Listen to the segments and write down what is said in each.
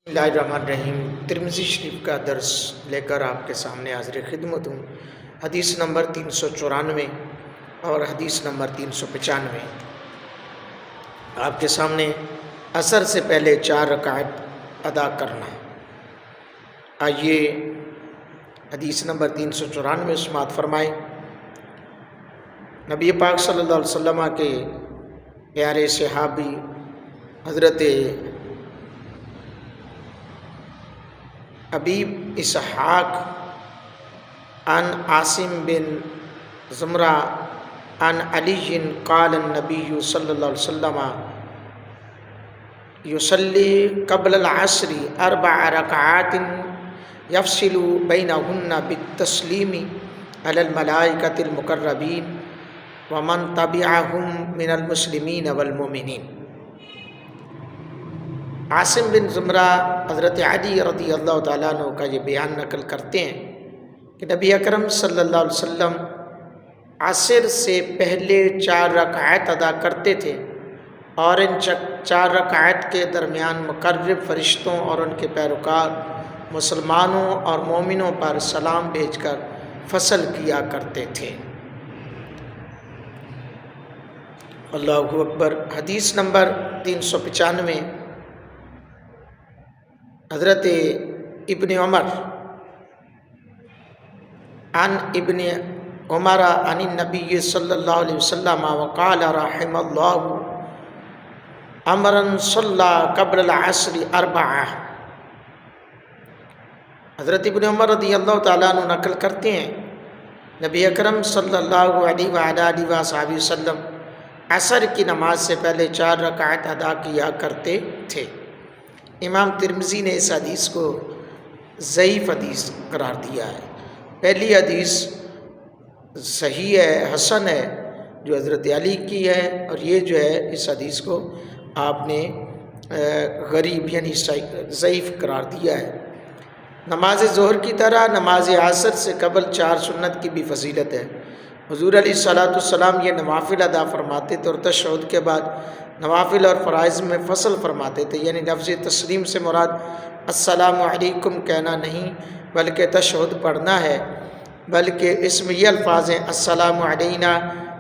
بسم اللہ الرحمن الرحیم۔ ترمذی شریف کا درس لے کر آپ کے سامنے حاضر خدمت ہوں۔ حدیث نمبر 394 اور حدیث نمبر 395 آپ کے سامنے عصر سے پہلے 4 رکعت ادا کرنا۔ آئیے حدیث نمبر 394 سماعت فرمائیں۔ نبی پاک صلی اللہ علیہ وسلم کے پیارے صحابی حضرت ابی اسحاق عن عاصم بن زمرہ عن علی قال النبی صلی اللہ علیہ وسلم یصلی قبل العصر 4 رکعات یفصل بینہن بالتسلیم علی الملائکۃ المقربین ومن تبعہم من المسلمین والمؤمنین۔ عاصم بن زمرہ حضرت علی رضی اللہ تعالیٰ عنہ کا یہ بیان نقل کرتے ہیں کہ نبی اکرم صلی اللہ علیہ وسلم عصر سے پہلے 4 رکعت ادا کرتے تھے اور ان 4 رکعت کے درمیان مقرب فرشتوں اور ان کے پیروکار مسلمانوں اور مومنوں پر سلام بھیج کر فصل کیا کرتے تھے۔ اللہ اکبر۔ حدیث نمبر 395 حضرت ابن عمر عن ابن عمر عن النبی صلی اللہ علیہ وسلم وقال رحم اللہ امرا صلی قبل العصر 4۔ حضرت ابن عمر رضی اللہ تعالیٰ عنہ نقل کرتے ہیں نبی اکرم صلی اللہ علیہ وآلہ وصحبہ وسلم عصر کی نماز سے پہلے 4 رکعت ادا کیا کرتے تھے۔ امام ترمذی نے اس حدیث کو ضعیف حدیث قرار دیا ہے۔ پہلی حدیث صحیح ہے، حسن ہے، جو حضرت علی کی ہے، اور یہ جو ہے اس حدیث کو آپ نے غریب یعنی ضعیف قرار دیا ہے۔ نماز ظہر کی طرح نماز عصر سے قبل 4 سنت کی بھی فضیلت ہے۔ حضور علیہ الصلوۃ والسلام یہ نوافل ادا فرماتے تھے اور تشہد کے بعد نوافل اور فرائض میں فصل فرماتے تھے، یعنی لفظ تسلیم سے مراد السلام علیکم کہنا نہیں بلکہ تشہد پڑھنا ہے، بلکہ اس میں یہ الفاظ ہیں السلام علینا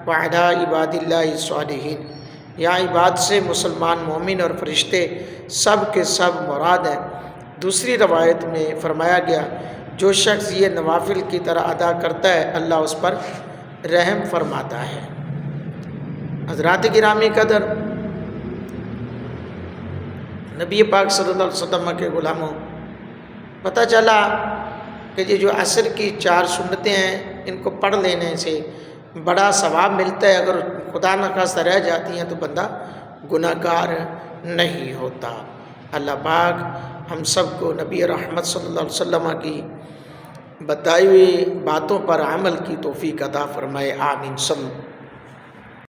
وعلی عباد اللہ الصالحین۔ یہاں عباد سے مسلمان، مومن اور فرشتے سب کے سب مراد ہیں۔ دوسری روایت میں فرمایا گیا جو شخص یہ نوافل کی طرح ادا کرتا ہے اللہ اس پر رحم فرماتا ہے۔ حضرات گرامی قدر، نبی پاک صلی اللہ علیہ وسلم کے غلاموں، پتہ چلا کہ یہ جو عصر کی 4 سنتیں ہیں ان کو پڑھ لینے سے بڑا ثواب ملتا ہے، اگر خدا نخواستہ رہ جاتی ہیں تو بندہ گناہ گار نہیں ہوتا۔ اللہ پاک ہم سب کو نبی رحمت صلی اللہ علیہ وسلم کی بتائی ہوئی باتوں پر عمل کی توفیق عطا فرمائے، آمین۔